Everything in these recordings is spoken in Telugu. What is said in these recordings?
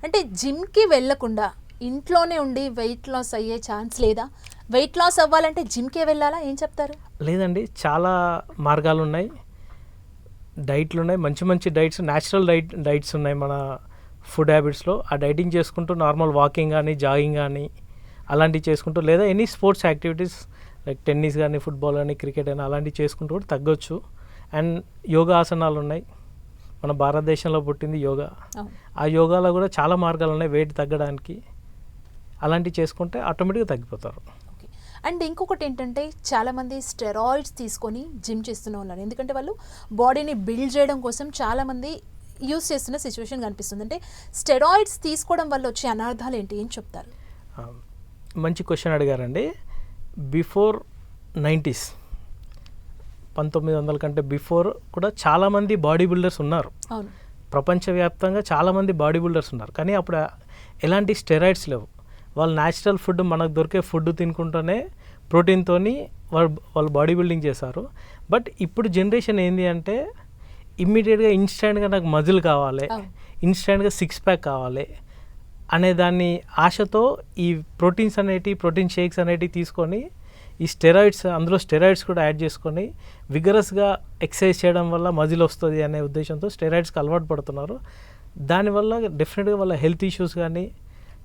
అంటే జిమ్కి వెళ్ళకుండా ఇంట్లోనే ఉండి వెయిట్ లాస్ అయ్యే ఛాన్స్ లేదా? వెయిట్ లాస్ అవ్వాలంటే జిమ్కే వెళ్ళాలా? ఏం చెప్తారు? లేదండి, చాలా మార్గాలు ఉన్నాయి, డైట్లు ఉన్నాయి, మంచి మంచి డైట్స్, న్యాచురల్ డైట్స్ ఉన్నాయి మన ఫుడ్ హ్యాబిట్స్లో. ఆ డైటింగ్ చేసుకుంటూ నార్మల్ వాకింగ్ కానీ జాగింగ్ కానీ అలాంటివి చేసుకుంటూ, లేదా any sports activities like tennis కానీ ఫుట్బాల్ కానీ క్రికెట్ కానీ అలాంటివి చేసుకుంటూ కూడా తగ్గొచ్చు. అండ్ యోగా ఆసనాలు ఉన్నాయి, మన భారతదేశంలో పుట్టింది యోగా. ఆ యోగాలో కూడా చాలా మార్గాలు ఉన్నాయి వెయిట్ తగ్గడానికి. అలాంటివి చేసుకుంటే ఆటోమేటిక్గా తగ్గిపోతారు. అండ్ ఇంకొకటి ఏంటంటే చాలామంది స్టెరాయిడ్స్ తీసుకొని జిమ్ చేస్తూనే ఉన్నారు. ఎందుకంటే వాళ్ళు బాడీని బిల్డ్ చేయడం కోసం చాలామంది యూస్ చేస్తున్న సిచ్యువేషన్ కనిపిస్తుంది. అంటే స్టెరాయిడ్స్ తీసుకోవడం వల్ల వచ్చే అనర్థాలు ఏంటి, ఏం చెప్తారు? మంచి క్వశ్చన్ అడిగారండి. బిఫోర్ 90s 1900 కంటే బిఫోర్ కూడా చాలామంది బాడీ బిల్డర్స్ ఉన్నారు. అవును, ప్రపంచవ్యాప్తంగా చాలామంది బాడీ బిల్డర్స్ ఉన్నారు. కానీ అప్పుడు ఎలాంటి స్టెరాయిడ్స్ లేవు. వాళ్ళు న్యాచురల్ ఫుడ్, మనకు దొరికే ఫుడ్ తినుకుంటూనే ప్రోటీన్తో వాళ్ళు బాడీ బిల్డింగ్ చేశారు. బట్ ఇప్పుడు జనరేషన్ ఏంటి అంటే ఇమ్మీడియట్గా ఇన్స్టెంట్గా నాకు మజిల్ కావాలి, ఇన్స్టెంట్గా సిక్స్ ప్యాక్ కావాలి అనే దాన్ని ఆశతో ఈ ప్రోటీన్స్ అనేటివి, ప్రోటీన్ షేక్స్ అనేటివి తీసుకొని ఈ స్టెరాయిడ్స్, అందులో స్టెరాయిడ్స్ కూడా యాడ్ చేసుకొని విగరస్గా ఎక్సర్సైజ్ చేయడం వల్ల మజిల్ వస్తుంది అనే ఉద్దేశంతో స్టెరాయిడ్స్కి అలవాటు పడుతున్నారు. దానివల్ల డెఫినెట్గా వాళ్ళ హెల్త్ ఇష్యూస్ కానీ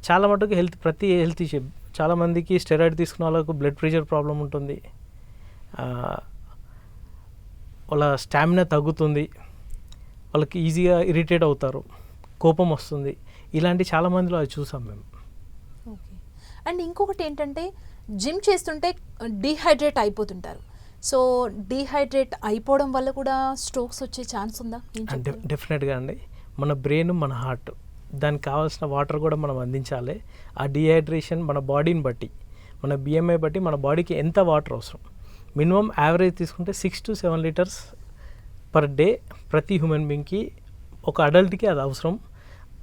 చాలా మటుకు ప్రతి హెల్త్ ఇష్యూ, చాలామందికి స్టెరాయిడ్ తీసుకున్న వాళ్ళకు బ్లడ్ ప్రెషర్ ప్రాబ్లం ఉంటుంది, వాళ్ళ స్టామినా తగ్గుతుంది, వాళ్ళకి ఈజీగా ఇరిటేట్ అవుతారు, కోపం వస్తుంది. ఇలాంటి చాలామందిలో అది చూసాం మేము. ఓకే. అండ్ ఇంకొకటి ఏంటంటే జిమ్ చేస్తుంటే డీహైడ్రేట్ అయిపోతుంటారు. సో డీహైడ్రేట్ అయిపోవడం వల్ల కూడా స్ట్రోక్స్ వచ్చే ఛాన్స్ ఉందా? డెఫినెట్గా అండి. మన బ్రెయిన్, మన హార్ట్, దానికి కావాల్సిన వాటర్ కూడా మనం అందించాలి. ఆ డీహైడ్రేషన్ మన బాడీని బట్టి, మన బిఎంఐ బట్టి మన బాడీకి ఎంత వాటర్ అవసరం, మినిమం యావరేజ్ తీసుకుంటే 6 to 7 లీటర్స్ పర్ డే ప్రతి హ్యూమన్ బీయింగ్కి, ఒక అడల్ట్కి అది అవసరం.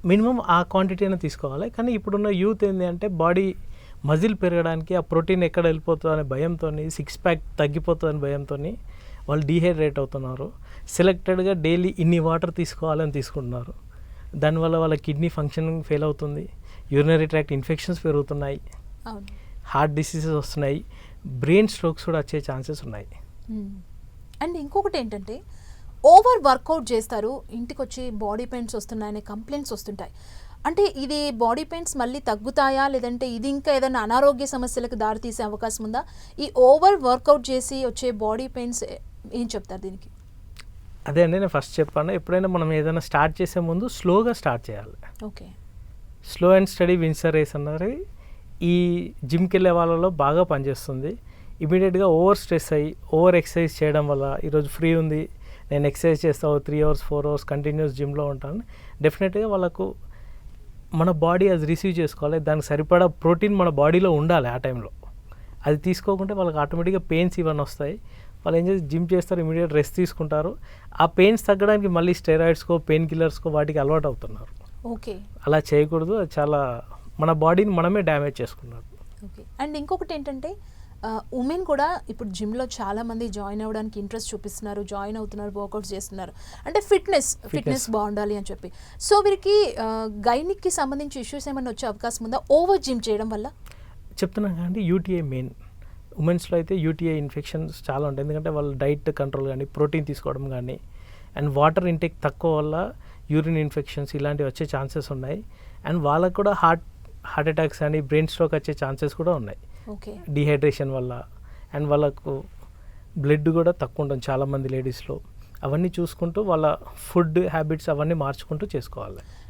మినిమం ఆ క్వాంటిటీ అయినా తీసుకోవాలి. కానీ ఇప్పుడున్న యూత్ ఏంటి అంటే బాడీ మజిల్ పెరగడానికి ఆ ప్రోటీన్ ఎక్కడ వెళ్ళిపోతుందో అనే భయంతో, సిక్స్ ప్యాక్ తగ్గిపోతుందని భయంతో వాళ్ళు డీహైడ్రేట్ అవుతున్నారు. సెలెక్టెడ్గా డైలీ ఇన్ని వాటర్ తీసుకోవాలని తీసుకుంటున్నారు. దానివల్ల వాళ్ళ కిడ్నీ ఫంక్షనింగ్ ఫెయిల్ అవుతుంది, యూరినరీ ట్రాక్ట్ ఇన్ఫెక్షన్స్ పెరుగుతున్నాయి, హార్ట్ డిసీజెస్ వస్తున్నాయి, బ్రెయిన్ స్ట్రోక్స్ కూడా వచ్చే ఛాన్సెస్ ఉన్నాయి. అండ్ ఇంకొకటి ఏంటంటే ఓవర్ వర్కౌట్ చేస్తారు, ఇంటికి వచ్చి బాడీ పెయిన్స్ వస్తున్నాయనే కంప్లైంట్స్ వస్తుంటాయి. అంటే ఇది బాడీ పెయిన్స్ మళ్ళీ తగ్గుతాయా, లేదంటే ఇది ఇంకా ఏదైనా అనారోగ్య సమస్యలకు దారితీసే అవకాశం ఉందా? ఈ ఓవర్ వర్కౌట్ చేసి వచ్చే బాడీ పెయిన్స్ ఏం చెప్తారు దీనికి? అదే అండి, నేను ఫస్ట్ చెప్పాను, ఎప్పుడైనా మనం ఏదైనా స్టార్ట్ చేసే ముందు స్లోగా స్టార్ట్ చేయాలి. Okay. Slow and steady wins the race అన్నది ఈ జిమ్కి వెళ్ళే వాళ్ళలో బాగా పనిచేస్తుంది. ఇమీడియట్గా ఓవర్ స్ట్రెస్ అయ్యి ఓవర్ ఎక్సర్సైజ్ చేయడం వల్ల, ఈరోజు ఫ్రీ ఉంది నేను ఎక్సర్సైజ్ చేస్తాను 3 hours 4 hours కంటిన్యూస్ జిమ్లో ఉంటాను, డెఫినెట్గా వాళ్ళకు మన బాడీ అది రిసీవ్ చేసుకోవాలి. దానికి సరిపడా ప్రోటీన్ మన బాడీలో ఉండాలి ఆ టైంలో. అది తీసుకోకుంటే వాళ్ళకి ఆటోమేటిక్గా పెయిన్స్ ఇవన్నీ వస్తాయి. వాళ్ళు ఏం చేసి జిమ్ చేస్తారు, ఇమీడియట్ రెస్ట్ తీసుకుంటారు. ఆ పెయిన్స్ తగ్గడానికి మళ్ళీ స్టెరాయిడ్స్కో, పెయిన్ కిల్లర్స్కో వాటికి అలవాటు అవుతున్నారు. ఓకే. అలా చేయకూడదు, అది చాలా మన బాడీని మనమే డ్యామేజ్ చేసుకున్నారు. ఓకే. అండ్ ఇంకొకటి ఏంటంటే ఉమెన్ కూడా ఇప్పుడు జిమ్లో చాలామంది జాయిన్ అవ్వడానికి ఇంట్రెస్ట్ చూపిస్తున్నారు, జాయిన్ అవుతున్నారు, వర్కౌట్స్ చేస్తున్నారు. అంటే ఫిట్నెస్ బాగుండాలి అని చెప్పి. సో వీరికి గైనిక్కి సంబంధించి ఇష్యూస్ ఏమైనా వచ్చే అవకాశం ఉందా ఓవర్ జిమ్ చేయడం వల్ల? చెప్తున్నాను కానీ యూటీఐ మెయిన్. ఉమెన్స్లో అయితే యూటీఐ ఇన్ఫెక్షన్స్ చాలా ఉంటాయి. ఎందుకంటే వాళ్ళు డైట్ కంట్రోల్ కానీ, ప్రోటీన్ తీసుకోవడం కానీ, అండ్ వాటర్ ఇంటేక్ తక్కువ వల్ల యూరిన్ ఇన్ఫెక్షన్స్ ఇలాంటివి వచ్చే ఛాన్సెస్ ఉన్నాయి. అండ్ వాళ్ళకు కూడా హార్ట్ అటాక్స్ కానీ, బ్రెయిన్ స్ట్రోక్ వచ్చే ఛాన్సెస్ కూడా ఉన్నాయి డీహైడ్రేషన్ వల్ల. అండ్ వాళ్ళకు బ్లడ్ కూడా తక్కువ ఉంటుంది చాలామంది లేడీస్లో. అవన్నీ చూసుకుంటూ వాళ్ళ ఫుడ్ హ్యాబిట్స్ అవన్నీ మార్చుకుంటూ చేసుకోవాలి.